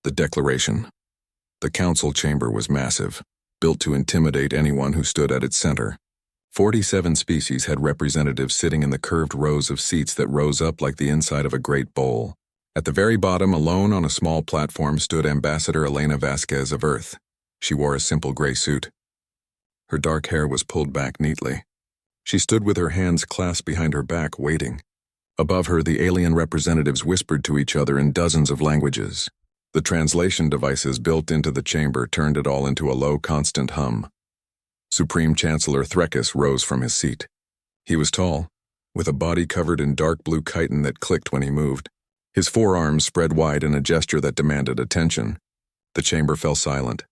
The declaration. The council chamber was massive, built to intimidate anyone who stood at its center. 47 species had representatives sitting in the curved rows of seats that rose up like the inside of a great bowl. At the very bottom, alone on a small platform, stood Ambassador Elena Vasquez of Earth. She wore a simple gray suit. Her dark hair was pulled back neatly. She stood with her hands clasped behind her back, waiting. Above her, the alien representatives whispered to each other in dozens of languages. The translation devices built into the chamber turned it all into a low, constant hum. Supreme Chancellor Threkis rose from his seat. He was tall, with a body covered in dark blue chitin that clicked when he moved. His forearms spread wide in a gesture that demanded attention. The chamber fell silent.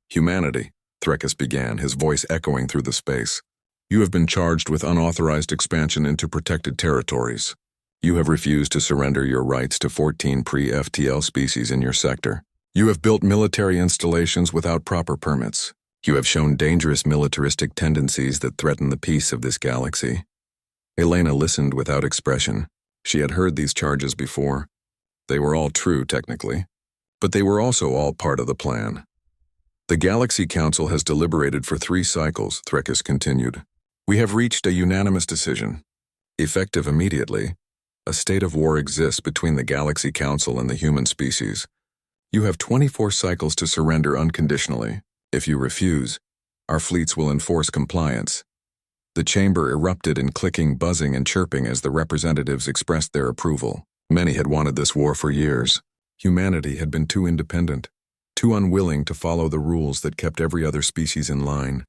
Humanity, Threkis began, his voice echoing through the space. You have been charged with unauthorized expansion into protected territories. You have refused to surrender your rights to 14 pre-FTL species in your sector. You have built military installations without proper permits. You have shown dangerous militaristic tendencies that threaten the peace of this galaxy. Elena listened without expression. She had heard these charges before. They were all true, technically. But they were also all part of the plan. The Galaxy Council has deliberated for 3 cycles, Threkis continued. We have reached a unanimous decision. Effective immediately, a state of war exists between the Galaxy Council and the human species. You have 24 cycles to surrender unconditionally. If you refuse, our fleets will enforce compliance. The chamber erupted in clicking, buzzing, and chirping as the representatives expressed their approval. Many had wanted this war for years. Humanity had been too independent, too unwilling to follow the rules that kept every other species in line.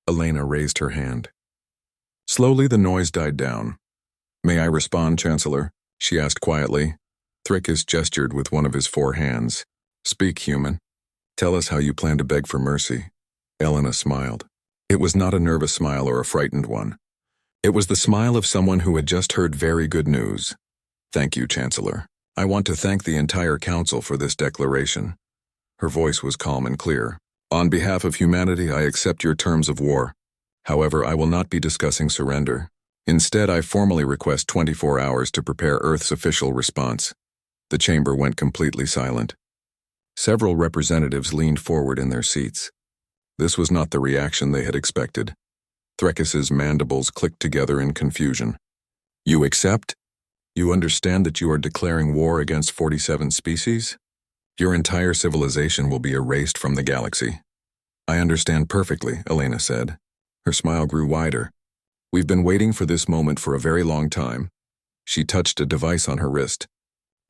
Elena raised her hand. Slowly the noise died down. May I respond, Chancellor? She asked quietly. Threkis gestured with one of his 4 hands. Speak, human. Tell us how you plan to beg for mercy. Elena smiled. It was not a nervous smile or a frightened one. It was the smile of someone who had just heard very good news. Thank you, Chancellor. I want to thank the entire council for this declaration. Her voice was calm and clear. On behalf of humanity, I accept your terms of war. However, I will not be discussing surrender. Instead, I formally request 24 hours to prepare Earth's official response. The chamber went completely silent. Several representatives leaned forward in their seats. This was not the reaction they had expected. Threkis's mandibles clicked together in confusion. You accept? You understand that you are declaring war against 47 species? Your entire civilization will be erased from the galaxy. I understand perfectly, Elena said. Her smile grew wider. We've been waiting for this moment for a very long time. She touched a device on her wrist.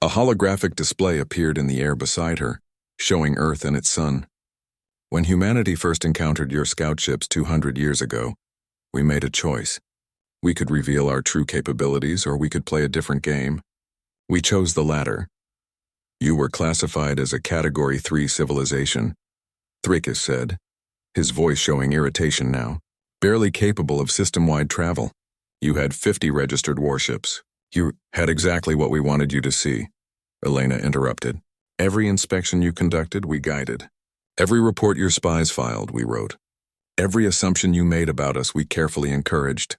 A holographic display appeared in the air beside her, showing Earth and its sun. When humanity first encountered your scout ships 200 years ago, we made a choice. We could reveal our true capabilities, or we could play a different game. We chose the latter. You were classified as a Category 3 civilization, Threkis said, his voice showing irritation now. Barely capable of system-wide travel. You had 50 registered warships. You had exactly what we wanted you to see, Elena interrupted. Every inspection you conducted, we guided. Every report your spies filed, we wrote. Every assumption you made about us, we carefully encouraged.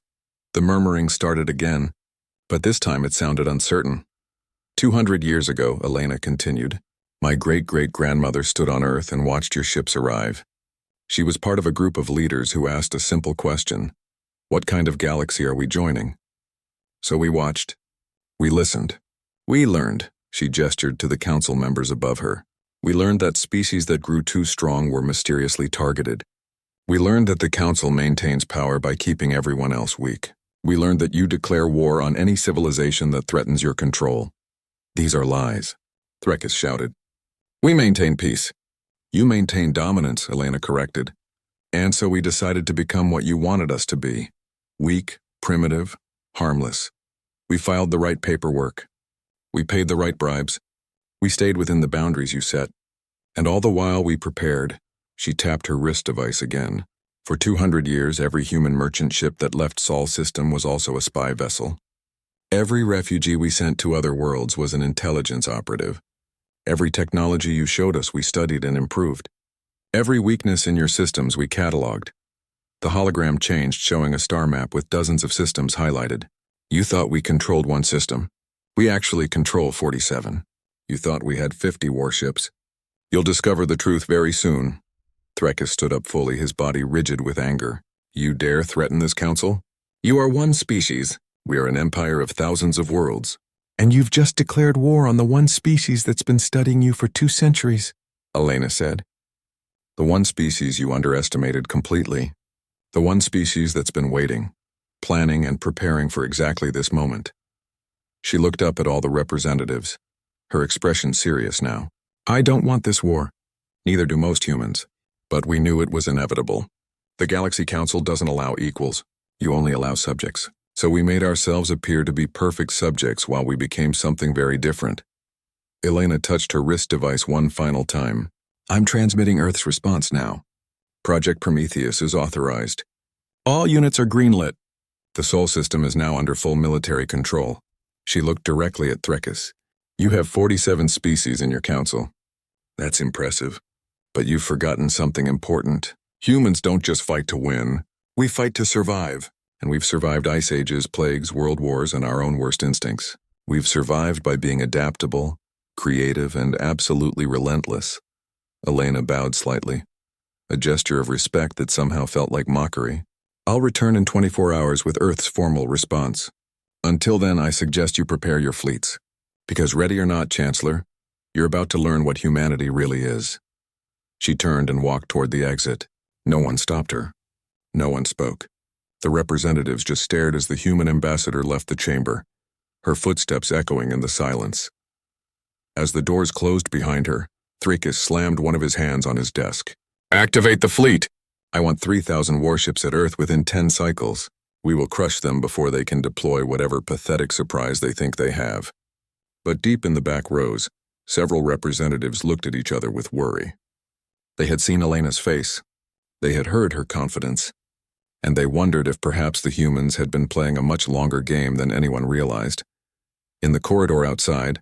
The murmuring started again, but this time it sounded uncertain. 200 years ago, Elena continued, my great-great-grandmother stood on Earth and watched your ships arrive. She was part of a group of leaders who asked a simple question. What kind of galaxy are we joining? So we watched. We listened. We learned, she gestured to the council members above her. We learned that species that grew too strong were mysteriously targeted. We learned that the council maintains power by keeping everyone else weak. We learned that you declare war on any civilization that threatens your control. These are lies, Threkis shouted. We maintain peace. You maintain dominance, Elena corrected. And so we decided to become what you wanted us to be. Weak, primitive, harmless. We filed the right paperwork. We paid the right bribes. We stayed within the boundaries you set. And all the while we prepared. She tapped her wrist device again. For 200 years, every human merchant ship that left Sol system was also a spy vessel. Every refugee we sent to other worlds was an intelligence operative. Every technology you showed us, we studied and improved. Every weakness in your systems we cataloged. The hologram changed, showing a star map with dozens of systems highlighted. You thought we controlled one system. We actually control 47. You thought we had 50 warships. You'll discover the truth very soon. Threkis stood up fully, his body rigid with anger. You dare threaten this council? You are one species. We are an empire of thousands of worlds. And you've just declared war on the one species that's been studying you for 2 centuries, Elena said. The one species you underestimated completely. The one species that's been waiting, planning and preparing for exactly this moment. She looked up at all the representatives, her expression serious now. I don't want this war. Neither do most humans. But we knew it was inevitable. The Galaxy Council doesn't allow equals. You only allow subjects. So we made ourselves appear to be perfect subjects while we became something very different. Elena touched her wrist device one final time. I'm transmitting Earth's response now. Project Prometheus is authorized. All units are greenlit. The Sol system is now under full military control. She looked directly at Threkis. You have 47 species in your council. That's impressive. But you've forgotten something important. Humans don't just fight to win. We fight to survive. And we've survived ice ages, plagues, world wars, and our own worst instincts. We've survived by being adaptable, creative, and absolutely relentless. Elena bowed slightly, a gesture of respect that somehow felt like mockery. I'll return in 24 hours with Earth's formal response. Until then, I suggest you prepare your fleets. Because ready or not, Chancellor, you're about to learn what humanity really is. She turned and walked toward the exit. No one stopped her. No one spoke. The representatives just stared as the human ambassador left the chamber, her footsteps echoing in the silence. As the doors closed behind her, Threkis slammed one of his hands on his desk. Activate the fleet! I want 3,000 warships at Earth within 10 cycles. We will crush them before they can deploy whatever pathetic surprise they think they have. But deep in the back rows, several representatives looked at each other with worry. They had seen Elena's face. They had heard her confidence. And they wondered if perhaps the humans had been playing a much longer game than anyone realized. In the corridor outside,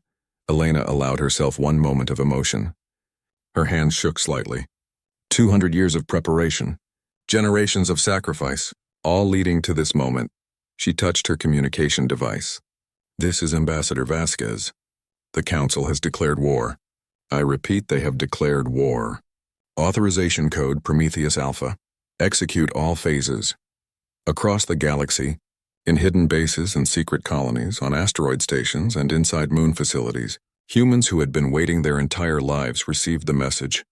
Elena allowed herself one moment of emotion. Her hands shook slightly. 200 years of preparation, generations of sacrifice, all leading to this moment. She touched her communication device. This is Ambassador Vasquez. The Council has declared war. I repeat, they have declared war. Authorization code Prometheus Alpha. Execute all phases. Across the galaxy, in hidden bases and secret colonies, on asteroid stations and inside moon facilities, humans who had been waiting their entire lives received the message.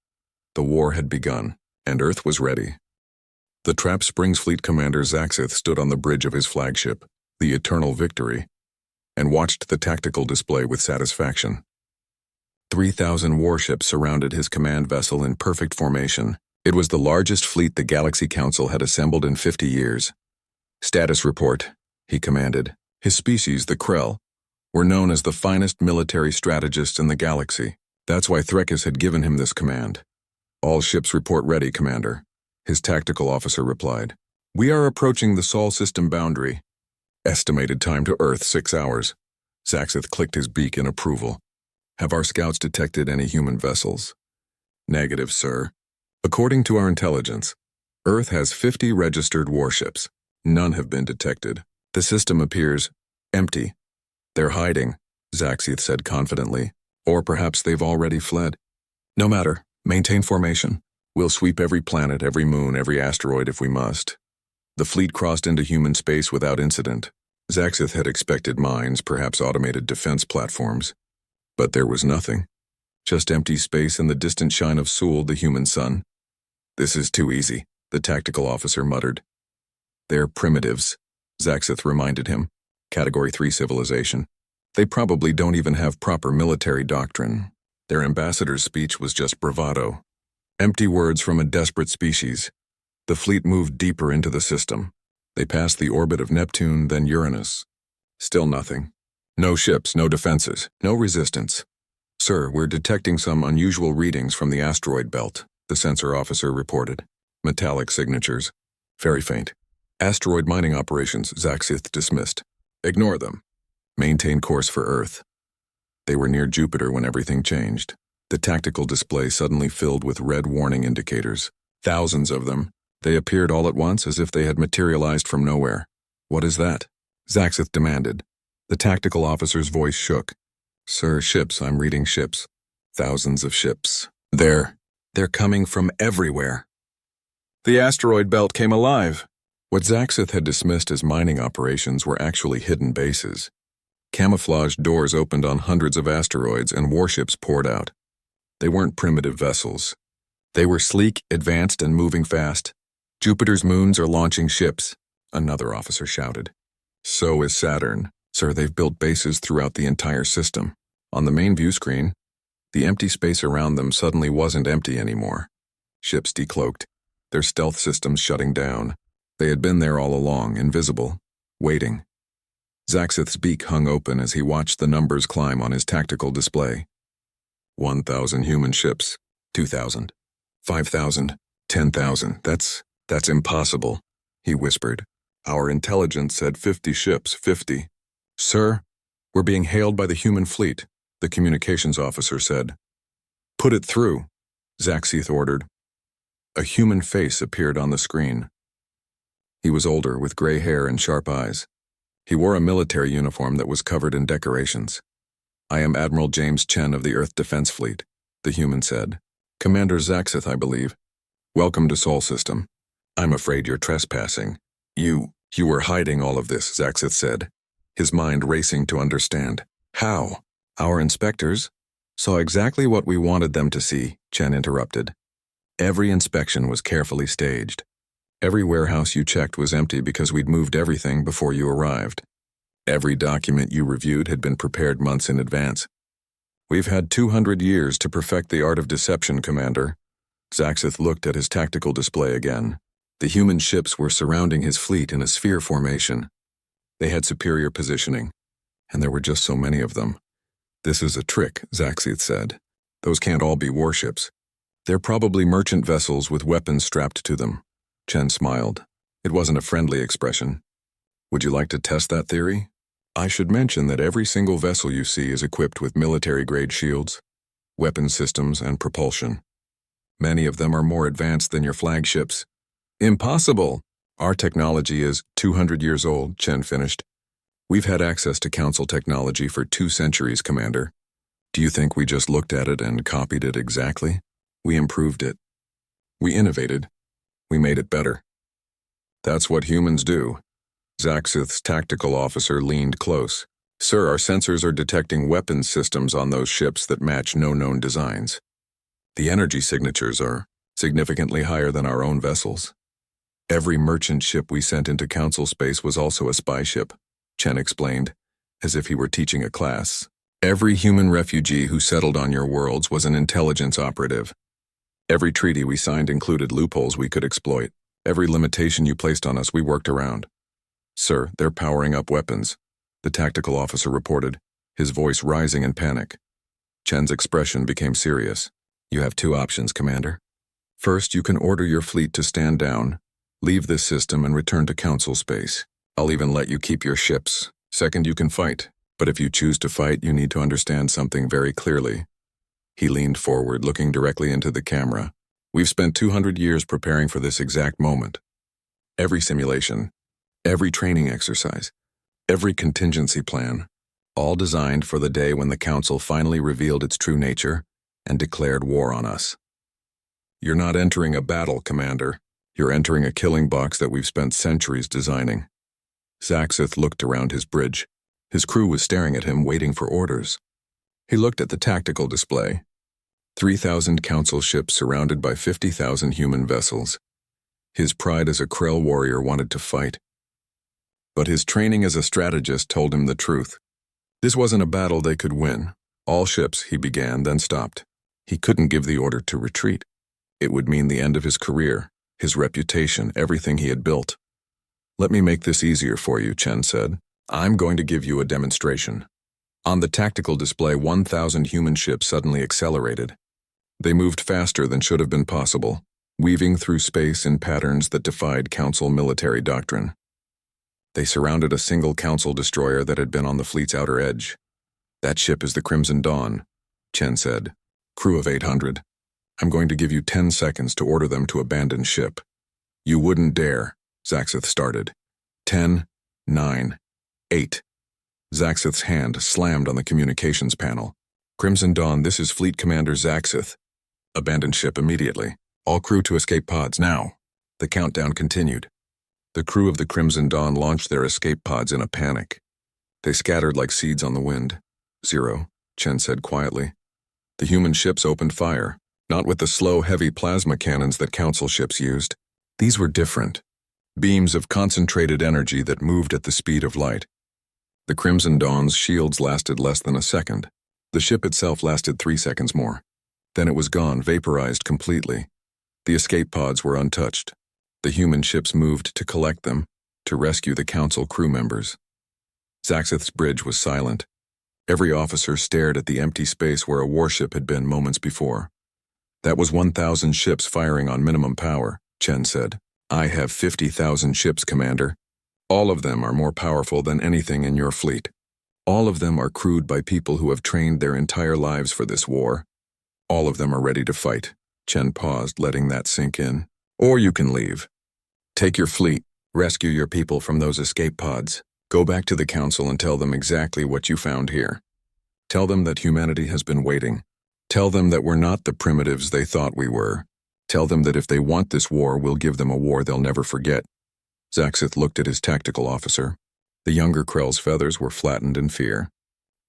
The war had begun, and Earth was ready. The Trap Springs Fleet Commander Zaxith stood on the bridge of his flagship, the Eternal Victory, and watched the tactical display with satisfaction. 3,000 warships surrounded his command vessel in perfect formation. It was the largest fleet the Galaxy Council had assembled in 50 years. Status report, he commanded. His species, the Krell, were known as the finest military strategists in the galaxy. That's why Threkis had given him this command. All ships report ready, Commander, his tactical officer replied. We are approaching the Sol system boundary. Estimated time to Earth, 6 hours. Zaxith clicked his beak in approval. Have our scouts detected any human vessels? Negative, sir. According to our intelligence, Earth has 50 registered warships. None have been detected. The system appears empty. They're hiding, Zaxith said confidently. Or perhaps they've already fled. No matter. Maintain formation. We'll sweep every planet, every moon, every asteroid if we must. The fleet crossed into human space without incident. Zaxith had expected mines, perhaps automated defense platforms. But there was nothing. Just empty space and the distant shine of Sul, the human sun. This is too easy, the tactical officer muttered. They're primitives, Zaxith reminded him. Category 3 civilization. They probably don't even have proper military doctrine. Their ambassador's speech was just bravado. Empty words from a desperate species. The fleet moved deeper into the system. They passed the orbit of Neptune, then Uranus. Still nothing. No ships, no defenses, no resistance. Sir, we're detecting some unusual readings from the asteroid belt, the sensor officer reported. Metallic signatures. Very faint. Asteroid mining operations, Zaxith dismissed. Ignore them. Maintain course for Earth. They were near Jupiter when everything changed. The tactical display suddenly filled with red warning indicators. Thousands of them. They appeared all at once as if they had materialized from nowhere. What is that? Zaxith demanded. The tactical officer's voice shook. Sir, ships, I'm reading ships. Thousands of ships. They're coming from everywhere. The asteroid belt came alive. What Zaxith had dismissed as mining operations were actually hidden bases. Camouflaged doors opened on hundreds of asteroids and warships poured out. They weren't primitive vessels. They were sleek, advanced, and moving fast. Jupiter's moons are launching ships, another officer shouted. So is Saturn. Sir, they've built bases throughout the entire system. On the main view screen, the empty space around them suddenly wasn't empty anymore. Ships decloaked, their stealth systems shutting down. They had been there all along, invisible, waiting. Zaxith's beak hung open as he watched the numbers climb on his tactical display. 1,000 human ships, 2,000, 5,000, 10,000. That's impossible, he whispered. Our intelligence said 50 ships, 50. Sir, we're being hailed by the human fleet, the communications officer said. Put it through, Zaxith ordered. A human face appeared on the screen. He was older, with gray hair and sharp eyes. He wore a military uniform that was covered in decorations. I am Admiral James Chen of the Earth Defense Fleet, the human said. Commander Zaxith, I believe. Welcome to Sol System. I'm afraid you're trespassing. You were hiding all of this, Zaxith said, his mind racing to understand. How? Our inspectors saw exactly what we wanted them to see, Chen interrupted. Every inspection was carefully staged. Every warehouse you checked was empty because we'd moved everything before you arrived. Every document you reviewed had been prepared months in advance. We've had 200 years to perfect the art of deception, Commander. Zaxith looked at his tactical display again. The human ships were surrounding his fleet in a sphere formation. They had superior positioning, and there were just so many of them. This is a trick, Zaxith said. Those can't all be warships. They're probably merchant vessels with weapons strapped to them. Chen smiled. It wasn't a friendly expression. Would you like to test that theory? I should mention that every single vessel you see is equipped with military-grade shields, weapon systems, and propulsion. Many of them are more advanced than your flagships. Impossible! Our technology is 200 years old, Chen finished. We've had access to Council technology for 2 centuries, Commander. Do you think we just looked at it and copied it exactly? We improved it. We innovated. We made it better. That's what humans do. Zaxith's tactical officer leaned close. Sir, our sensors are detecting weapons systems on those ships that match no known designs. The energy signatures are significantly higher than our own vessels. Every merchant ship we sent into Council space was also a spy ship, Chen explained, as if he were teaching a class. Every human refugee who settled on your worlds was an intelligence operative. Every treaty we signed included loopholes we could exploit. Every limitation you placed on us we worked around. Sir, they're powering up weapons, the tactical officer reported, his voice rising in panic. Chen's expression became serious. You have 2 options, Commander. First, you can order your fleet to stand down, leave this system and return to Council space. I'll even let you keep your ships. Second, you can fight. But if you choose to fight, you need to understand something very clearly. He leaned forward, looking directly into the camera. We've spent 200 years preparing for this exact moment. Every simulation, every training exercise, every contingency plan, all designed for the day when the Council finally revealed its true nature and declared war on us. You're not entering a battle, Commander. You're entering a killing box that we've spent centuries designing. Zaxith looked around his bridge. His crew was staring at him, waiting for orders. He looked at the tactical display. 3,000 Council ships surrounded by 50,000 human vessels. His pride as a Krell warrior wanted to fight. But his training as a strategist told him the truth. This wasn't a battle they could win. All ships, he began, then stopped. He couldn't give the order to retreat. It would mean the end of his career, his reputation, everything he had built. Let me make this easier for you, Chen said. I'm going to give you a demonstration. On the tactical display, 1,000 human ships suddenly accelerated. They moved faster than should have been possible, weaving through space in patterns that defied Council military doctrine. They surrounded a single Council destroyer that had been on the fleet's outer edge. That ship is the Crimson Dawn, Chen said. Crew of 800. I'm going to give you 10 seconds to order them to abandon ship. You wouldn't dare, Zaxith started. 10, 9, 8. Zaxith's hand slammed on the communications panel. Crimson Dawn, this is Fleet Commander Zaxith. Abandon ship immediately. All crew to escape pods now. The countdown continued. The crew of the Crimson Dawn launched their escape pods in a panic. They scattered like seeds on the wind. 0, Chen said quietly. The human ships opened fire, not with the slow, heavy plasma cannons that Council ships used. These were different. Beams of concentrated energy that moved at the speed of light. The Crimson Dawn's shields lasted less than a second. The ship itself lasted 3 seconds more. Then it was gone, vaporized completely. The escape pods were untouched. The human ships moved to collect them, to rescue the Council crew members. Zaxith's bridge was silent. Every officer stared at the empty space where a warship had been moments before. That was 1,000 ships firing on minimum power, Chen said. I have 50,000 ships, Commander. All of them are more powerful than anything in your fleet. All of them are crewed by people who have trained their entire lives for this war. All of them are ready to fight. Chen paused, letting that sink in. Or you can leave. Take your fleet, rescue your people from those escape pods. Go back to the Council and tell them exactly what you found here. Tell them that humanity has been waiting. Tell them that we're not the primitives they thought we were. Tell them that if they want this war, we'll give them a war they'll never forget. Zaxith looked at his tactical officer. The younger Krell's feathers were flattened in fear.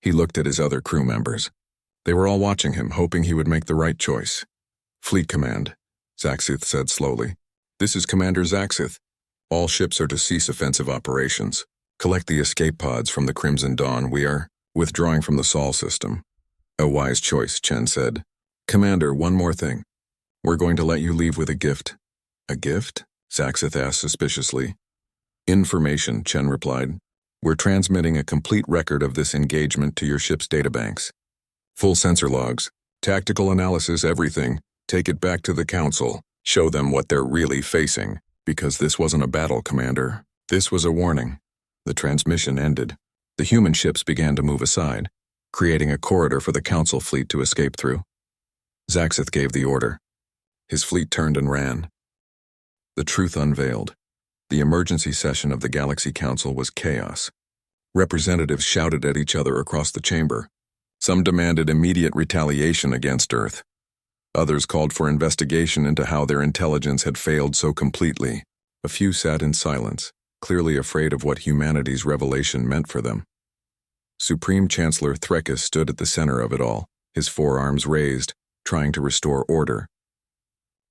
He looked at his other crew members. They were all watching him, hoping he would make the right choice. Fleet Command, Zaxith said slowly. This is Commander Zaxith. All ships are to cease offensive operations. Collect the escape pods from the Crimson Dawn. We are withdrawing from the Sol system. A wise choice, Chen said. Commander, one more thing. We're going to let you leave with a gift. A gift? Zaxith asked suspiciously. Information, Chen replied. We're transmitting a complete record of this engagement to your ship's databanks. Full sensor logs, tactical analysis, everything. Take it back to the Council. Show them what they're really facing. Because this wasn't a battle, Commander. This was a warning. The transmission ended. The human ships began to move aside, creating a corridor for the Council fleet to escape through. Zaxith gave the order. His fleet turned and ran. The truth unveiled. The emergency session of the Galaxy Council was chaos. Representatives shouted at each other across the chamber. Some demanded immediate retaliation against Earth. Others called for investigation into how their intelligence had failed so completely. A few sat in silence, clearly afraid of what humanity's revelation meant for them. Supreme Chancellor Threkis stood at the center of it all, his forearms raised, trying to restore order.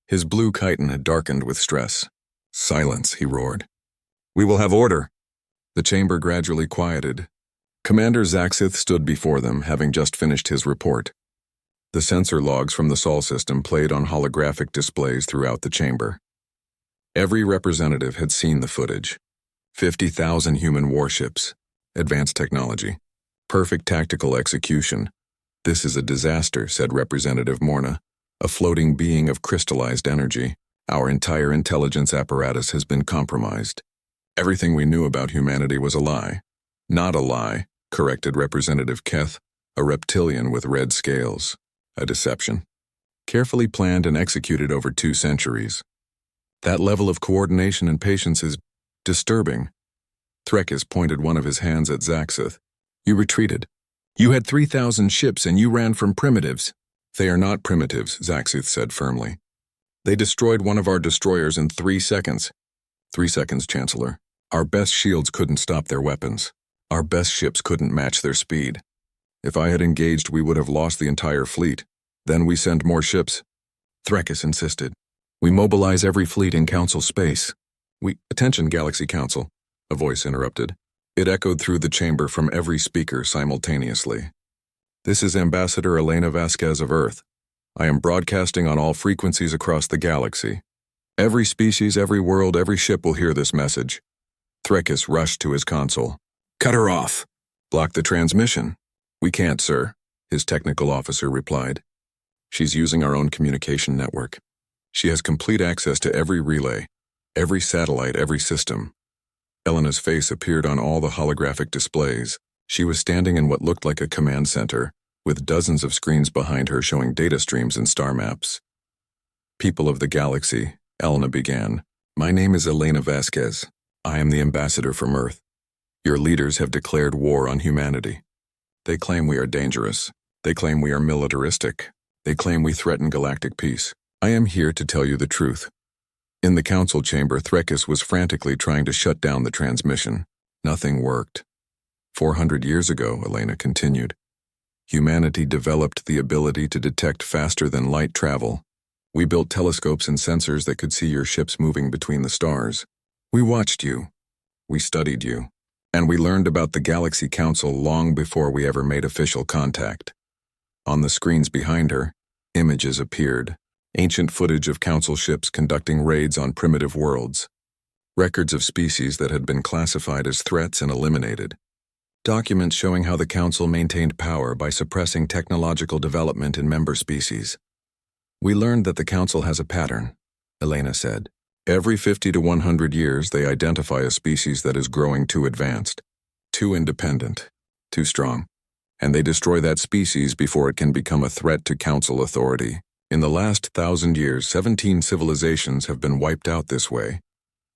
His blue chiton had darkened with stress. Silence, he roared. We will have order. The chamber gradually quieted. Commander Zaxith stood before them, having just finished his report. The sensor logs from the Sol system played on holographic displays throughout the chamber. Every representative had seen the footage. 50,000 human warships. Advanced technology. Perfect tactical execution. This is a disaster, said Representative Morna. A floating being of crystallized energy. Our entire intelligence apparatus has been compromised. Everything we knew about humanity was a lie. Not a lie, corrected Representative Keth, a reptilian with red scales. A deception. Carefully planned and executed over 2 centuries. That level of coordination and patience is disturbing. Threkis pointed one of his hands at Zaxith. You retreated. You had 3,000 ships and you ran from primitives. They are not primitives, Zaxith said firmly. They destroyed one of our destroyers in 3 seconds. 3 seconds, Chancellor. Our best shields couldn't stop their weapons. Our best ships couldn't match their speed. If I had engaged, we would have lost the entire fleet. Then we send more ships. Threkis insisted. We mobilize every fleet in Council space. Attention, Galaxy Council, a voice interrupted. It echoed through the chamber from every speaker simultaneously. This is Ambassador Elena Vasquez of Earth. I am broadcasting on all frequencies across the galaxy. Every species, every world, every ship will hear this message. Threkis rushed to his console. Cut her off. Block the transmission. We can't, sir, his technical officer replied. She's using our own communication network. She has complete access to every relay, every satellite, every system. Elena's face appeared on all the holographic displays. She was standing in what looked like a command center, with dozens of screens behind her showing data streams and star maps. People of the galaxy, Elena began. My name is Elena Vasquez. I am the ambassador from Earth. Your leaders have declared war on humanity. They claim we are dangerous. They claim we are militaristic. They claim we threaten galactic peace. I am here to tell you the truth. In the council chamber, Threkis was frantically trying to shut down the transmission. Nothing worked. 400 years ago, Elena continued, humanity developed the ability to detect faster than light travel. We built telescopes and sensors that could see your ships moving between the stars. We watched you. We studied you. And we learned about the Galaxy Council long before we ever made official contact. On the screens behind her, images appeared. Ancient footage of council ships conducting raids on primitive worlds. Records of species that had been classified as threats and eliminated. Documents showing how the council maintained power by suppressing technological development in member species. We learned that the council has a pattern, Elena said. Every 50 to 100 years, they identify a species that is growing too advanced, too independent, too strong, and they destroy that species before it can become a threat to council authority. In the last 1,000 years, 17 civilizations have been wiped out this way.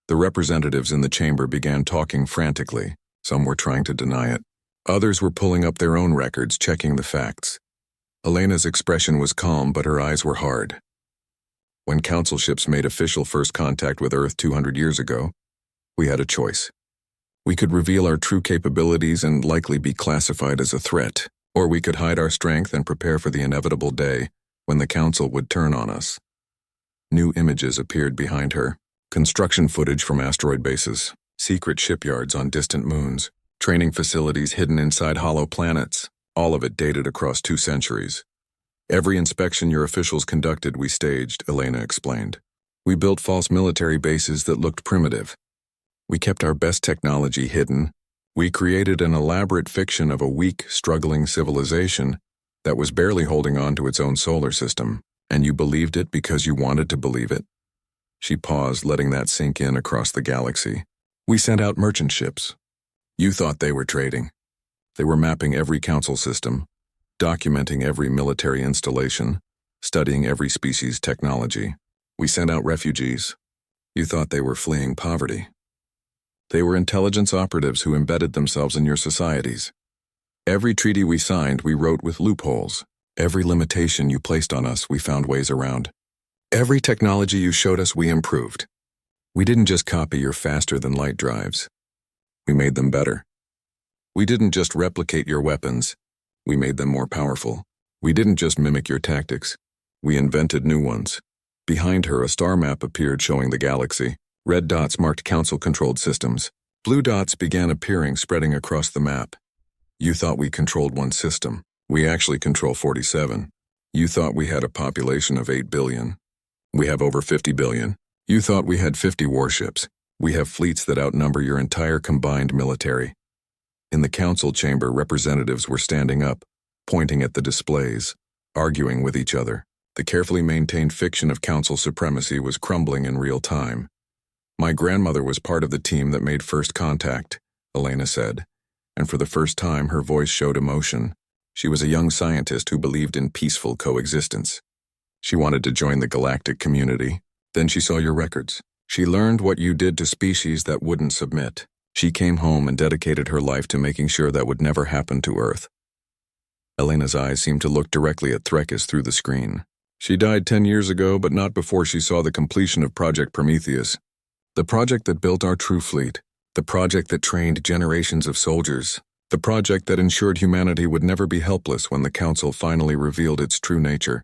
The representatives in the chamber began talking frantically. Some were trying to deny it. Others were pulling up their own records, checking the facts. Elena's expression was calm, but her eyes were hard. When council ships made official first contact with Earth 200 years ago, we had a choice. We could reveal our true capabilities and likely be classified as a threat, or we could hide our strength and prepare for the inevitable day when the council would turn on us. New images appeared behind her. Construction footage from asteroid bases, secret shipyards on distant moons, training facilities hidden inside hollow planets, all of it dated across 2 centuries. Every inspection your officials conducted, we staged, Elena explained. We built false military bases that looked primitive. We kept our best technology hidden. We created an elaborate fiction of a weak, struggling civilization that was barely holding on to its own solar system, and you believed it because you wanted to believe it. She paused, letting that sink in across the galaxy. We sent out merchant ships. You thought they were trading. They were mapping every council system, documenting every military installation, studying every species' technology. We sent out refugees. You thought they were fleeing poverty. They were intelligence operatives who embedded themselves in your societies. Every treaty we signed, we wrote with loopholes. Every limitation you placed on us, we found ways around. Every technology you showed us, we improved. We didn't just copy your faster-than-light drives. We made them better. We didn't just replicate your weapons. We made them more powerful. We didn't just mimic your tactics. We invented new ones. Behind her, a star map appeared showing the galaxy. Red dots marked council-controlled systems. Blue dots began appearing, spreading across the map. You thought we controlled one system. We actually control 47. You thought we had a population of 8 billion. We have over 50 billion. You thought we had 50 warships. We have fleets that outnumber your entire combined military. In the council chamber, representatives were standing up, pointing at the displays, arguing with each other. The carefully maintained fiction of council supremacy was crumbling in real time. My grandmother was part of the team that made first contact, Elena said, and for the first time her voice showed emotion. She was a young scientist who believed in peaceful coexistence. She wanted to join the galactic community. Then she saw your records. She learned what you did to species that wouldn't submit. She came home and dedicated her life to making sure that would never happen to Earth. Elena's eyes seemed to look directly at Threkis through the screen. She died 10 years ago, but not before she saw the completion of Project Prometheus. The project that built our true fleet. The project that trained generations of soldiers. The project that ensured humanity would never be helpless when the Council finally revealed its true nature.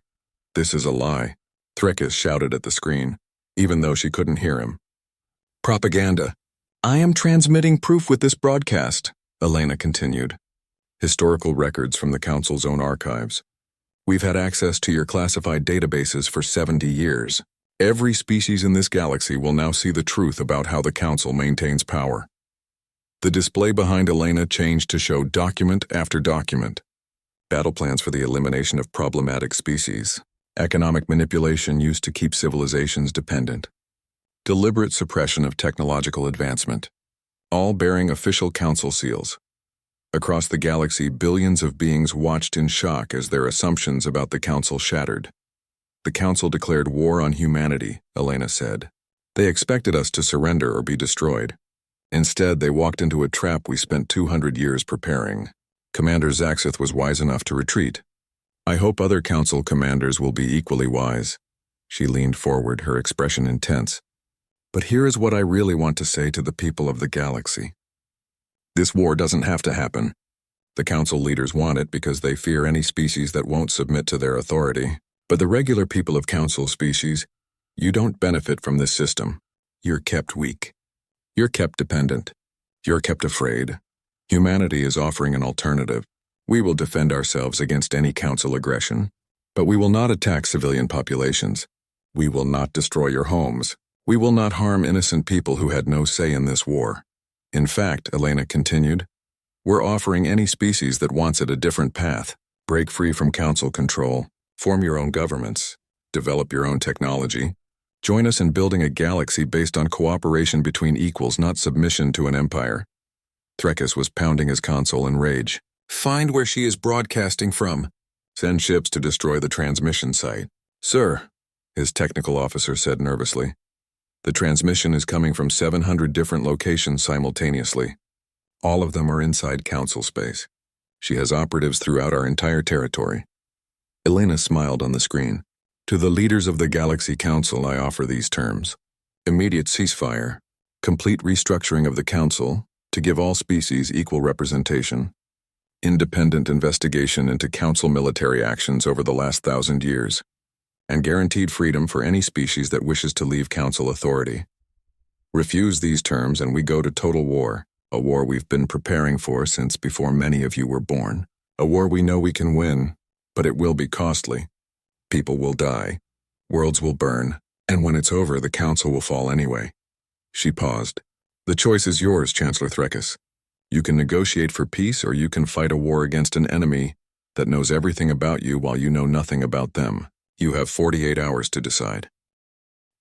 This is a lie, Threkis shouted at the screen, even though she couldn't hear him. Propaganda. I am transmitting proof with this broadcast, Elena continued. Historical records from the Council's own archives. We've had access to your classified databases for 70 years. Every species in this galaxy will now see the truth about how the Council maintains power. The display behind Elena changed to show document after document. Battle plans for the elimination of problematic species. Economic manipulation used to keep civilizations dependent. Deliberate suppression of technological advancement. All bearing official council seals. Across the galaxy, billions of beings watched in shock as their assumptions about the Council shattered. The Council declared war on humanity, Elena said. They expected us to surrender or be destroyed. Instead, they walked into a trap we spent 200 years preparing. Commander Zaxith was wise enough to retreat. I hope other council commanders will be equally wise. She leaned forward, her expression intense. But here is what I really want to say to the people of the galaxy. This war doesn't have to happen. The council leaders want it because they fear any species that won't submit to their authority. But the regular people of council species, you don't benefit from this system. You're kept weak. You're kept dependent. You're kept afraid. Humanity is offering an alternative. We will defend ourselves against any council aggression. But we will not attack civilian populations. We will not destroy your homes. We will not harm innocent people who had no say in this war. In fact, Elena continued, we're offering any species that wants it a different path. Break free from council control. Form your own governments. Develop your own technology. Join us in building a galaxy based on cooperation between equals, not submission to an empire. Threkis was pounding his console in rage. Find where she is broadcasting from. Send ships to destroy the transmission site. Sir, his technical officer said nervously. The transmission is coming from 700 different locations simultaneously. All of them are inside council space. She has operatives throughout our entire territory. Elena smiled on the screen. To the leaders of the Galaxy Council, I offer these terms. Immediate ceasefire. Complete restructuring of the Council to give all species equal representation. Independent investigation into Council military actions over the last 1,000 years. And guaranteed freedom for any species that wishes to leave Council authority. Refuse these terms and we go to total war, a war we've been preparing for since before many of you were born. A war we know we can win, but it will be costly. People will die, worlds will burn, and when it's over, the Council will fall anyway. She paused. The choice is yours, Chancellor Threkis. You can negotiate for peace or you can fight a war against an enemy that knows everything about you while you know nothing about them. You have 48 hours to decide.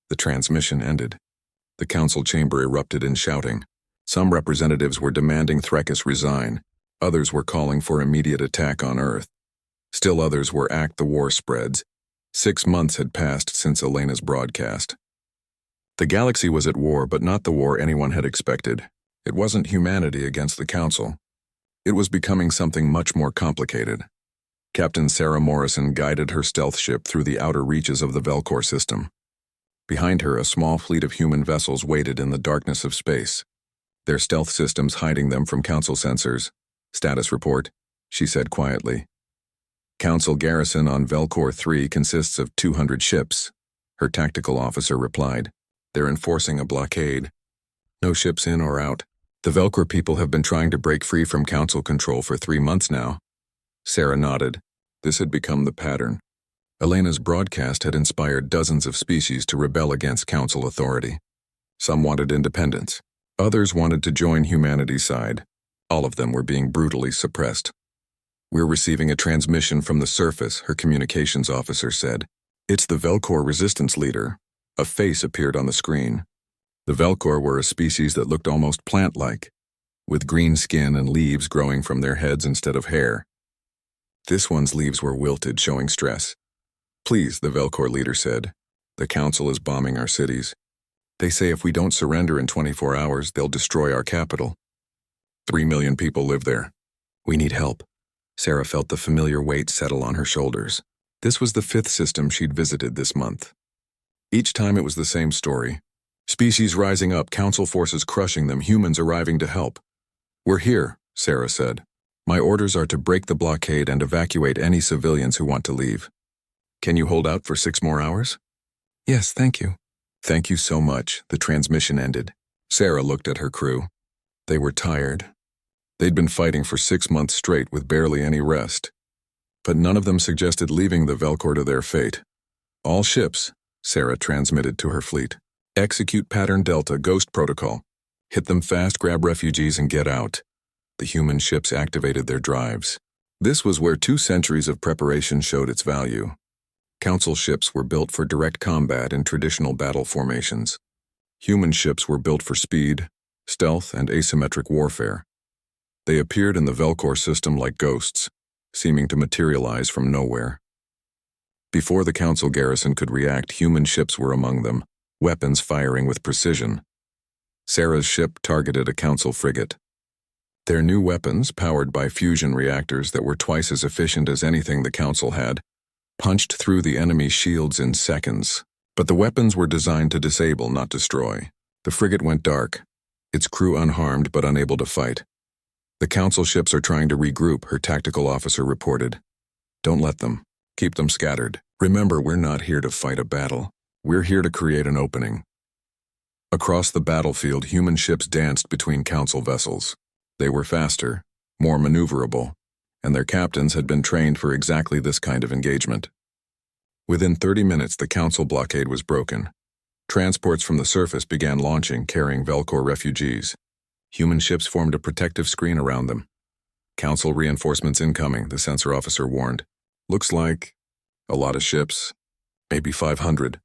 The transmission ended. The council chamber erupted in shouting. Some representatives were demanding Threkis resign. Others were calling for immediate attack on Earth. Still others were act the war spreads. 6 months had passed since Elena's broadcast. The galaxy was at war, but not the war anyone had expected. It wasn't humanity against the council. It was becoming something much more complicated. Captain Sarah Morrison guided her stealth ship through the outer reaches of the Velcor system. Behind her, a small fleet of human vessels waited in the darkness of space, their stealth systems hiding them from Council sensors. Status report, she said quietly. Council garrison on Velcor 3 consists of 200 ships, her tactical officer replied. They're enforcing a blockade. No ships in or out. The Velcor people have been trying to break free from Council control for 3 months now. Sarah nodded. This had become the pattern. Elena's broadcast had inspired dozens of species to rebel against Council authority. Some wanted independence. Others wanted to join humanity's side. All of them were being brutally suppressed. We're receiving a transmission from the surface, her communications officer said. It's the Velcor resistance leader. A face appeared on the screen. The Velcor were a species that looked almost plant-like, with green skin and leaves growing from their heads instead of hair. This one's leaves were wilted, showing stress. Please, the Velcor leader said. The Council is bombing our cities. They say if we don't surrender in 24 hours, they'll destroy our capital. 3 million people live there. We need help. Sarah felt the familiar weight settle on her shoulders. This was the 5th system she'd visited this month. Each time it was the same story. Species rising up, Council forces crushing them, humans arriving to help. We're here, Sarah said. My orders are to break the blockade and evacuate any civilians who want to leave. Can you hold out for 6 more hours? Yes, thank you. Thank you so much. The transmission ended. Sarah looked at her crew. They were tired. They'd been fighting for 6 months straight with barely any rest. But none of them suggested leaving the Velcor to their fate. All ships, Sarah transmitted to her fleet. Execute Pattern Delta Ghost Protocol. Hit them fast, grab refugees, and get out. The human ships activated their drives. This was where 2 centuries of preparation showed its value. Council ships were built for direct combat in traditional battle formations. Human ships were built for speed, stealth, and asymmetric warfare. They appeared in the Velcor system like ghosts, seeming to materialize from nowhere. Before the Council garrison could react, human ships were among them, weapons firing with precision. Sarah's ship targeted a Council frigate. Their new weapons, powered by fusion reactors that were twice as efficient as anything the Council had, punched through the enemy's shields in seconds. But the weapons were designed to disable, not destroy. The frigate went dark, its crew unharmed but unable to fight. The Council ships are trying to regroup, her tactical officer reported. Don't let them. Keep them scattered. Remember, we're not here to fight a battle. We're here to create an opening. Across the battlefield, human ships danced between Council vessels. They were faster, more maneuverable, and their captains had been trained for exactly this kind of engagement. Within 30 minutes, the Council blockade was broken. Transports from the surface began launching, carrying Velcor refugees. Human ships formed a protective screen around them. Council reinforcements incoming, the sensor officer warned. Looks like a lot of ships, maybe 500.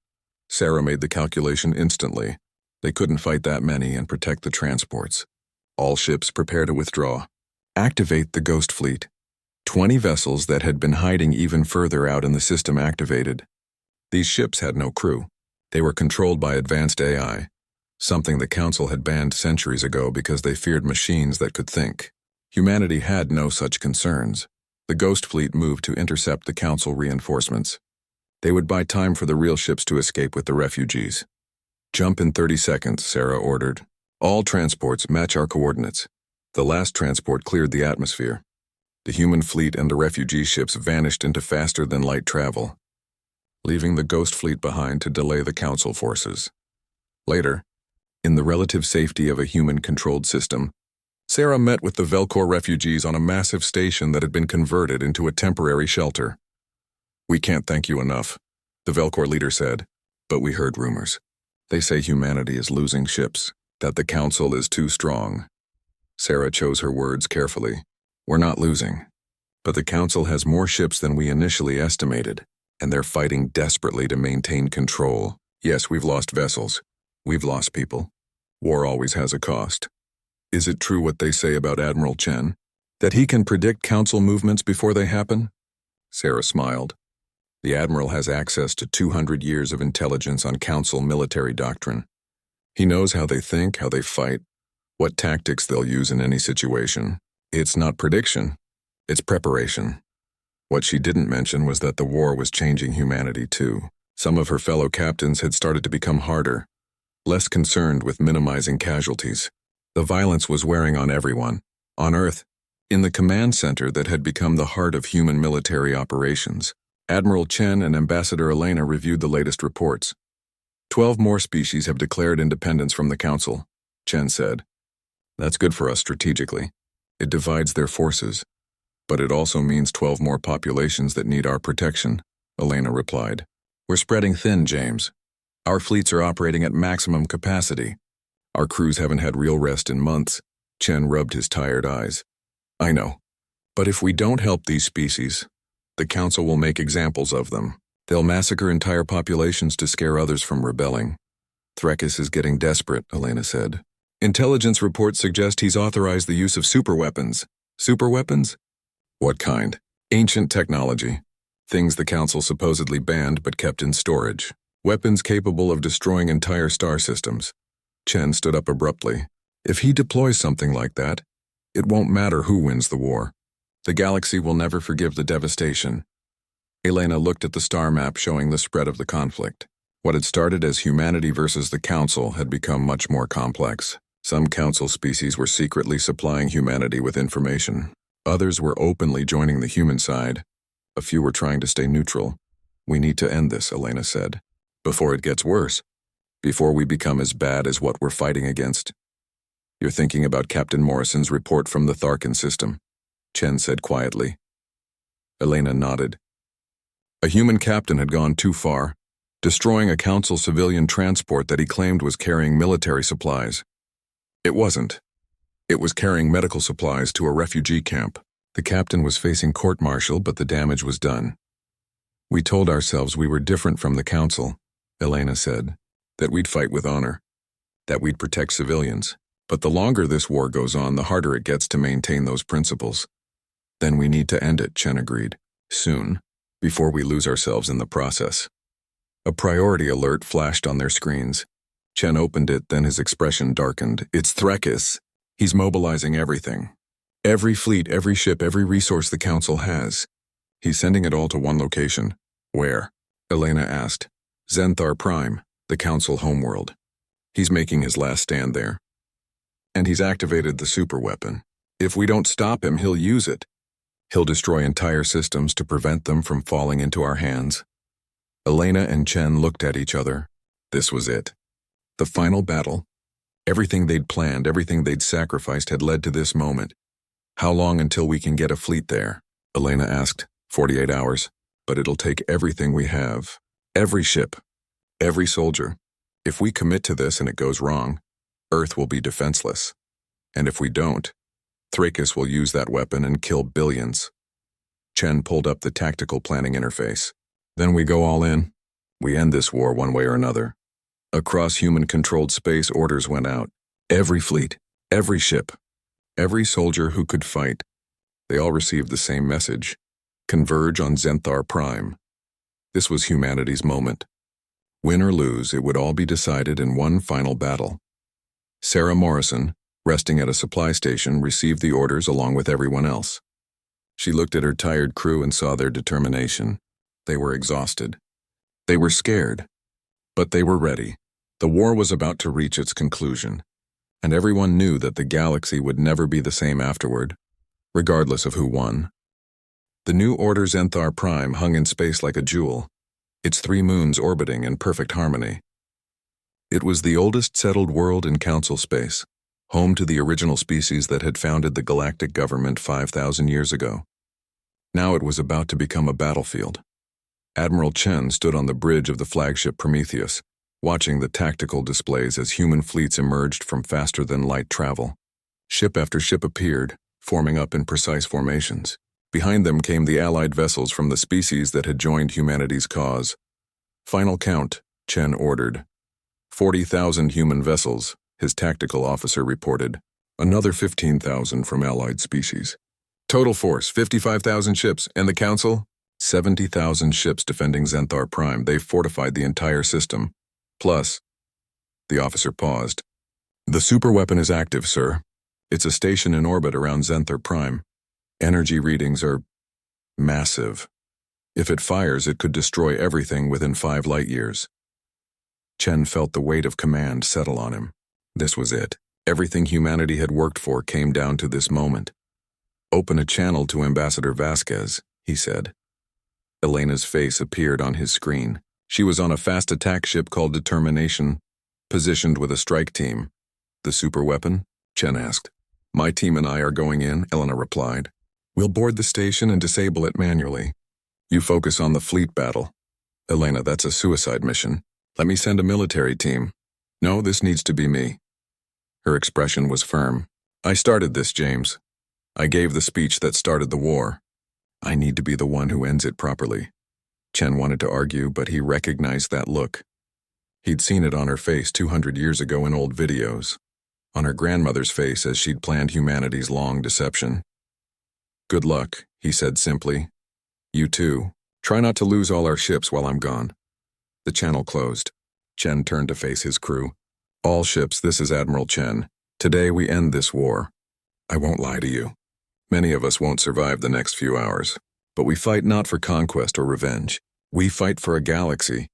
Sarah made the calculation instantly. They couldn't fight that many and protect the transports. All ships prepare to withdraw. Activate the Ghost Fleet. 20 vessels that had been hiding even further out in the system activated. These ships had no crew. They were controlled by advanced AI, something the Council had banned centuries ago because they feared machines that could think. Humanity had no such concerns. The Ghost Fleet moved to intercept the Council reinforcements. They would buy time for the real ships to escape with the refugees. Jump in 30 seconds, Sarah ordered. All transports match our coordinates. The last transport cleared the atmosphere. The human fleet and the refugee ships vanished into faster-than-light travel, leaving the Ghost Fleet behind to delay the Council forces. Later, in the relative safety of a human-controlled system, Sarah met with the Velcor refugees on a massive station that had been converted into a temporary shelter. We can't thank you enough, the Velcor leader said, but we heard rumors. They say humanity is losing ships, that the Council is too strong. Sarah chose her words carefully. We're not losing, but the Council has more ships than we initially estimated, and they're fighting desperately to maintain control. Yes, we've lost vessels. We've lost people. War always has a cost. Is it true what they say about Admiral Chen? That he can predict Council movements before they happen? Sarah smiled. The Admiral has access to 200 years of intelligence on Council military doctrine. He knows how they think, how they fight, what tactics they'll use in any situation. It's not prediction, it's preparation. What she didn't mention was that the war was changing humanity too. Some of her fellow captains had started to become harder, less concerned with minimizing casualties. The violence was wearing on everyone, on Earth, in the command center that had become the heart of human military operations. Admiral Chen and Ambassador Elena reviewed the latest reports. 12 more species have declared independence from the Council, Chen said. That's good for us strategically. It divides their forces. But it also means 12 more populations that need our protection, Elena replied. We're spreading thin, James. Our fleets are operating at maximum capacity. Our crews haven't had real rest in months. Chen rubbed his tired eyes. I know. But if we don't help these species, the Council will make examples of them. They'll massacre entire populations to scare others from rebelling. Threkis is getting desperate, Elena said. Intelligence reports suggest he's authorized the use of superweapons. Superweapons? What kind? Ancient technology. Things the Council supposedly banned but kept in storage. Weapons capable of destroying entire star systems. Chen stood up abruptly. If he deploys something like that, it won't matter who wins the war. The galaxy will never forgive the devastation. Elena looked at the star map showing the spread of the conflict. What had started as humanity versus the Council had become much more complex. Some Council species were secretly supplying humanity with information. Others were openly joining the human side. A few were trying to stay neutral. We need to end this, Elena said. Before it gets worse. Before we become as bad as what we're fighting against. You're thinking about Captain Morrison's report from the Tharkin system, Chen said quietly. Elena nodded. A human captain had gone too far, destroying a Council civilian transport that he claimed was carrying military supplies. It wasn't. It was carrying medical supplies to a refugee camp. The captain was facing court-martial, but the damage was done. We told ourselves we were different from the Council, Elena said, that we'd fight with honor, that we'd protect civilians. But the longer this war goes on, the harder it gets to maintain those principles. Then we need to end it, Chen agreed. Soon, before we lose ourselves in the process. A priority alert flashed on their screens. Chen opened it, then his expression darkened. It's Threkis. He's mobilizing everything. Every fleet, every ship, every resource the Council has. He's sending it all to one location. Where? Elena asked. Zenthar Prime, the Council homeworld. He's making his last stand there. And he's activated the superweapon. If we don't stop him, he'll use it. He'll destroy entire systems to prevent them from falling into our hands. Elena and Chen looked at each other. This was it. The final battle. Everything they'd planned, everything they'd sacrificed had led to this moment. How long until we can get a fleet there? Elena asked. 48 hours. But it'll take everything we have. Every ship. Every soldier. If we commit to this and it goes wrong, Earth will be defenseless. And if we don't, Threkis will use that weapon and kill billions. Chen pulled up the tactical planning interface. Then we go all in. We end this war one way or another. Across human-controlled space, orders went out. Every fleet, every ship, every soldier who could fight. They all received the same message. Converge on Zenthar Prime. This was humanity's moment. Win or lose, it would all be decided in one final battle. Sarah Morrison, resting at a supply station, received the orders along with everyone else. She looked at her tired crew and saw their determination. They were exhausted. They were scared. But they were ready. The war was about to reach its conclusion, and everyone knew that the galaxy would never be the same afterward, regardless of who won. The new order Zenthar Prime hung in space like a jewel, its 3 moons orbiting in perfect harmony. It was the oldest settled world in Council space, home to the original species that had founded the galactic government 5,000 years ago. Now it was about to become a battlefield. Admiral Chen stood on the bridge of the flagship Prometheus, watching the tactical displays as human fleets emerged from faster-than-light travel. Ship after ship appeared, forming up in precise formations. Behind them came the allied vessels from the species that had joined humanity's cause. Final count, Chen ordered. 40,000 human vessels, his tactical officer reported. Another 15,000 from allied species. Total force, 55,000 ships, and the Council? 70,000 ships defending Zenthar Prime. They've fortified the entire system. Plus, the officer paused. The superweapon is active, sir. It's a station in orbit around Zenthar Prime. Energy readings are massive. If it fires, it could destroy everything within 5 light years. Chen felt the weight of command settle on him. This was it. Everything humanity had worked for came down to this moment. Open a channel to Ambassador Vasquez, he said. Elena's face appeared on his screen. She was on a fast attack ship called Determination, positioned with a strike team. The superweapon? Chen asked. My team and I are going in, Elena replied. We'll board the station and disable it manually. You focus on the fleet battle. Elena, that's a suicide mission. Let me send a military team. No, this needs to be me. Her expression was firm. I started this, James. I gave the speech that started the war. I need to be the one who ends it properly. Chen wanted to argue, but he recognized that look. He'd seen it on her face 200 years ago in old videos. On her grandmother's face as she'd planned humanity's long deception. Good luck, he said simply. You too. Try not to lose all our ships while I'm gone. The channel closed. Chen turned to face his crew. All ships, this is Admiral Chen. Today we end this war. I won't lie to you. Many of us won't survive the next few hours. But we fight not for conquest or revenge. We fight for a galaxy,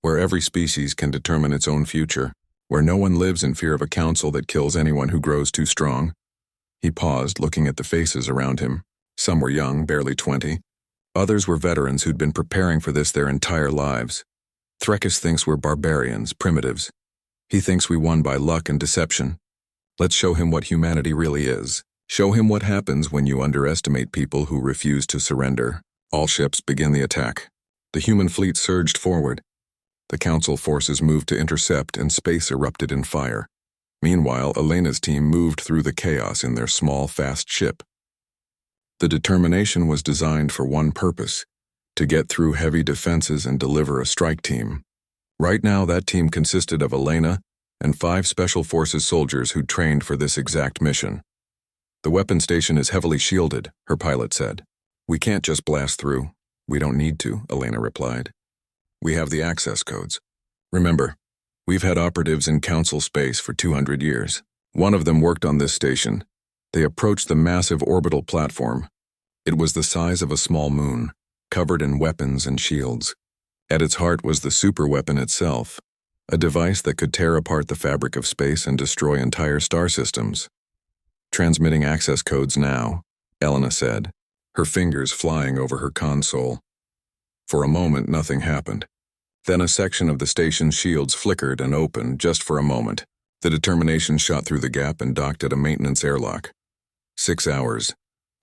where every species can determine its own future, where no one lives in fear of a council that kills anyone who grows too strong. He paused, looking at the faces around him. Some were young, barely 20. Others were veterans who'd been preparing for this their entire lives. Threkis thinks we're barbarians, primitives. He thinks we won by luck and deception. Let's show him what humanity really is. Show him what happens when you underestimate people who refuse to surrender. All ships begin the attack. The human fleet surged forward. The Council forces moved to intercept and space erupted in fire. Meanwhile, Elena's team moved through the chaos in their small, fast ship. The Determination was designed for one purpose, to get through heavy defenses and deliver a strike team. Right now, that team consisted of Elena and 5 Special Forces soldiers who trained for this exact mission. The weapon station is heavily shielded, her pilot said. We can't just blast through. We don't need to, Elena replied. We have the access codes. Remember, We've had operatives in Council space for 200 years. One of them worked on this station. They approached the massive orbital platform. It was the size of a small moon, covered in weapons and shields. At its heart was the superweapon itself, a device that could tear apart the fabric of space and destroy entire star systems. Transmitting access codes now, Elena said, her fingers flying over her console. For a moment, nothing happened. Then a section of the station's shields flickered and opened just for a moment. The Determination shot through the gap and docked at a maintenance airlock. 6 hours,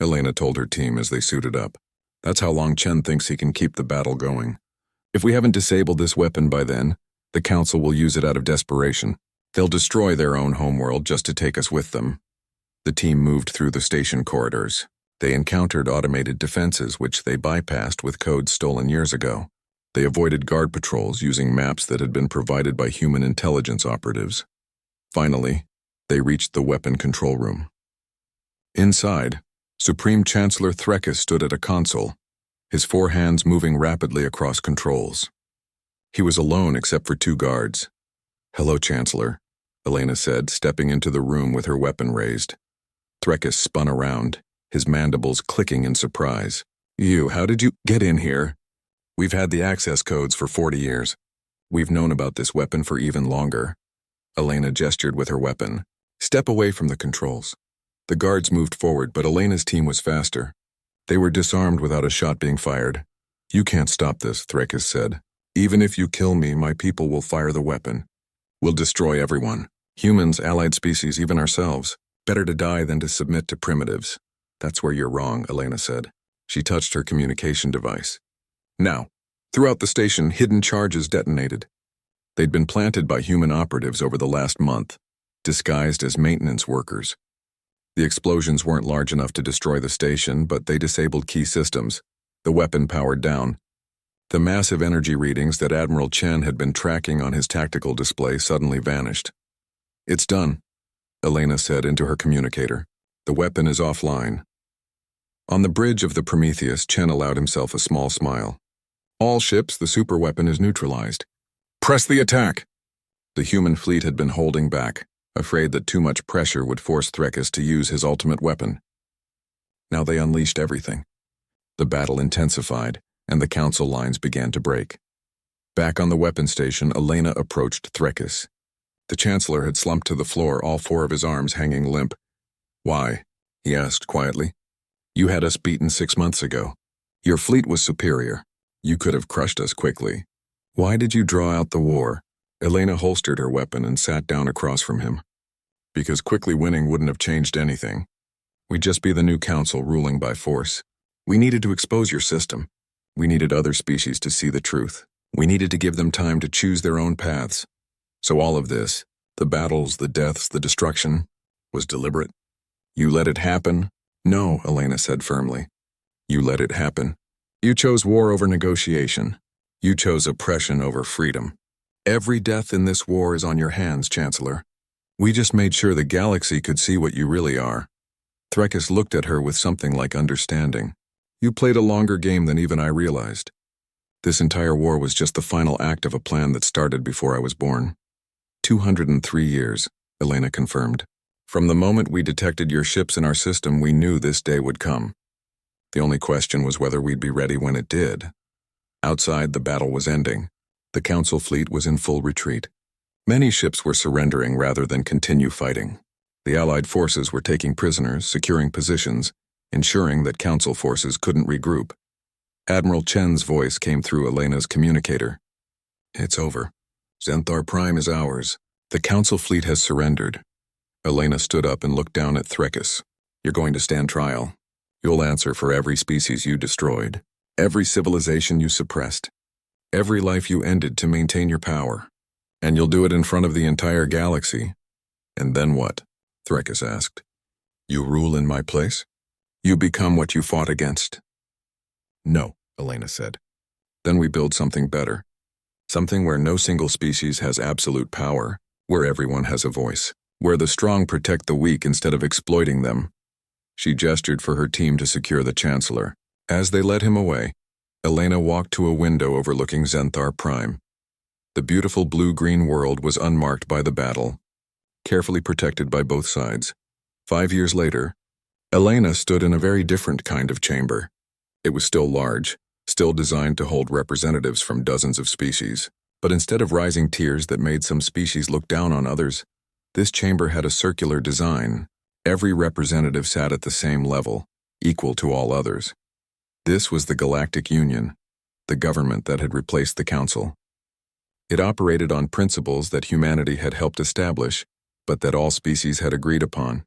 Elena told her team as they suited up. That's how long Chen thinks he can keep the battle going. If we haven't disabled this weapon by then, the Council will use it out of desperation. They'll destroy their own homeworld just to take us with them. The team moved through the station corridors. They encountered automated defenses which they bypassed with codes stolen years ago. They avoided guard patrols using maps that had been provided by human intelligence operatives. Finally, they reached the weapon control room. Inside, Supreme Chancellor Threkis stood at a console, his 4 hands moving rapidly across controls. He was alone except for 2 guards. "Hello, Chancellor," Elena said, stepping into the room with her weapon raised. Threkis spun around, his mandibles clicking in surprise. How did you get in here?" "We've had the access codes for 40 years. We've known about this weapon for even longer." Elena gestured with her weapon. "Step away from the controls." The guards moved forward, but Elena's team was faster. They were disarmed without a shot being fired. "You can't stop this," Threkis said. "Even if you kill me, my people will fire the weapon. We'll destroy everyone. Humans, allied species, even ourselves. Better to die than to submit to primitives." "That's where you're wrong," Elena said. She touched her communication device. Now, throughout the station, hidden charges detonated. They'd been planted by human operatives over the last month, disguised as maintenance workers. The explosions weren't large enough to destroy the station, but they disabled key systems. The weapon powered down. The massive energy readings that Admiral Chen had been tracking on his tactical display suddenly vanished. "It's done," Elena said into her communicator. "The weapon is offline." On the bridge of the Prometheus, Chen allowed himself a small smile. "All ships, the superweapon is neutralized. Press the attack!" The human fleet had been holding back, afraid that too much pressure would force Threkis to use his ultimate weapon. Now they unleashed everything. The battle intensified, and the Council lines began to break. Back on the weapon station, Elena approached Threkis. The Chancellor had slumped to the floor, all 4 of his arms hanging limp. "Why?" he asked quietly. "You had us beaten 6 months ago. Your fleet was superior. You could have crushed us quickly. Why did you draw out the war?" Elena holstered her weapon and sat down across from him. "Because quickly winning wouldn't have changed anything. We'd just be the new Council ruling by force. We needed to expose your system. We needed other species to see the truth. We needed to give them time to choose their own paths. So all of this, the battles, the deaths, the destruction, was deliberate. You let it happen?" "No," Elena said firmly. "You let it happen. You chose war over negotiation. You chose oppression over freedom. Every death in this war is on your hands, Chancellor. We just made sure the galaxy could see what you really are." Threkis looked at her with something like understanding. "You played a longer game than even I realized. This entire war was just the final act of a plan that started before I was born." 203 years, Elena confirmed. "From the moment we detected your ships in our system, we knew this day would come. The only question was whether we'd be ready when it did." Outside, the battle was ending. The Council fleet was in full retreat. Many ships were surrendering rather than continue fighting. The Allied forces were taking prisoners, securing positions, ensuring that Council forces couldn't regroup. Admiral Chen's voice came through Elena's communicator. "It's over. Zenthar Prime is ours. The Council fleet has surrendered." Elena stood up and looked down at Threkis. "You're going to stand trial. You'll answer for every species you destroyed, every civilization you suppressed, every life you ended to maintain your power. And you'll do it in front of the entire galaxy." "And then what?" Threkis asked. "You rule in my place? You become what you fought against?" "No," Elena said. "Then we build something better. Something where no single species has absolute power, where everyone has a voice, where the strong protect the weak instead of exploiting them." She gestured for her team to secure the Chancellor. As they led him away, Elena walked to a window overlooking Zenthar Prime. The beautiful blue-green world was unmarked by the battle, carefully protected by both sides. 5 years later, Elena stood in a very different kind of chamber. It was still large, still designed to hold representatives from dozens of species. But instead of rising tiers that made some species look down on others, this chamber had a circular design. Every representative sat at the same level, equal to all others. This was the Galactic Union, the government that had replaced the Council. It operated on principles that humanity had helped establish, but that all species had agreed upon.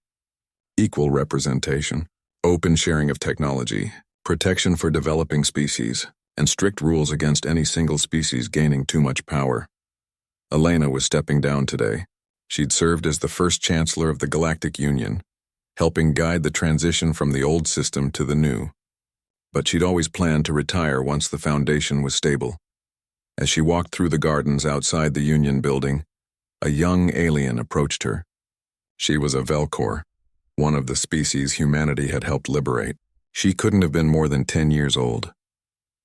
Equal representation, open sharing of technology, protection for developing species, and strict rules against any single species gaining too much power. Elena was stepping down today. She'd served as the first Chancellor of the Galactic Union, helping guide the transition from the old system to the new. But she'd always planned to retire once the foundation was stable. As she walked through the gardens outside the Union building, a young alien approached her. She was a Velcor, one of the species humanity had helped liberate. She couldn't have been more than 10 years old.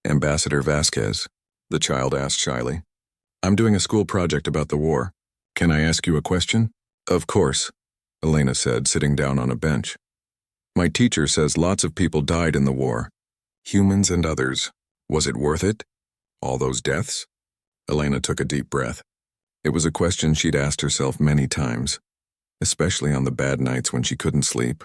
"Ambassador Vasquez," the child asked shyly. "I'm doing a school project about the war. Can I ask you a question?" "Of course," Elena said, sitting down on a bench. "My teacher says lots of people died in the war. Humans and others. Was it worth it? All those deaths?" Elena took a deep breath. It was a question she'd asked herself many times, especially on the bad nights when she couldn't sleep.